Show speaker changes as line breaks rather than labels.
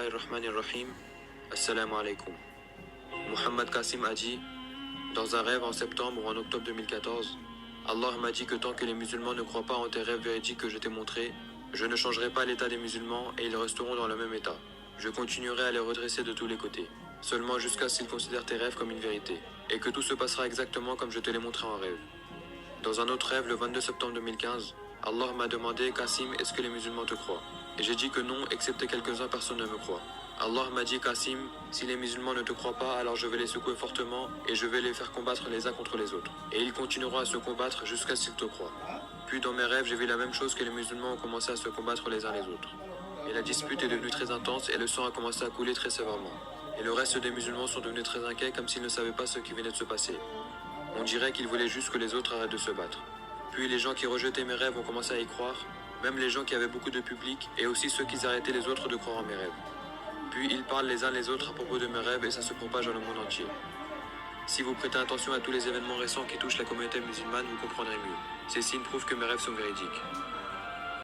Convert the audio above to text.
Bismillahirrahmanirrahim. Assalamu alaikum. Muhammad Qasim a dit, dans un rêve en septembre ou en octobre 2014, Allah m'a dit que tant que les musulmans ne croient pas en tes rêves véridiques que je t'ai montrés, je ne changerai pas l'état des musulmans et ils resteront dans le même état. Je continuerai à les redresser de tous les côtés, seulement jusqu'à ce qu'ils considèrent tes rêves comme une vérité, et que tout se passera exactement comme je te l'ai montré en rêve. Dans un autre rêve, le 22 septembre 2015, Allah m'a demandé, Qasim, est-ce que les musulmans te croient? Et j'ai dit que non, excepté quelques-uns, personne ne me croit. Allah m'a dit, Qasim, si les musulmans ne te croient pas, alors je vais les secouer fortement et je vais les faire combattre les uns contre les autres. Et ils continueront à se combattre jusqu'à ce qu'ils te croient. Puis dans mes rêves, j'ai vu la même chose que les musulmans ont commencé à se combattre les uns les autres. Et la dispute est devenue très intense et le sang a commencé à couler très sévèrement. Et le reste des musulmans sont devenus très inquiets comme s'ils ne savaient pas ce qui venait de se passer. On dirait qu'ils voulaient juste que les autres arrêtent de se battre. Puis les gens qui rejetaient mes rêves ont commencé à y croire, même les gens qui avaient beaucoup de public, et aussi ceux qui arrêtaient les autres de croire en mes rêves. Puis ils parlent les uns les autres à propos de mes rêves et ça se propage dans le monde entier. Si vous prêtez attention à tous les événements récents qui touchent la communauté musulmane, vous comprendrez mieux. Ces signes prouvent que mes rêves sont véridiques.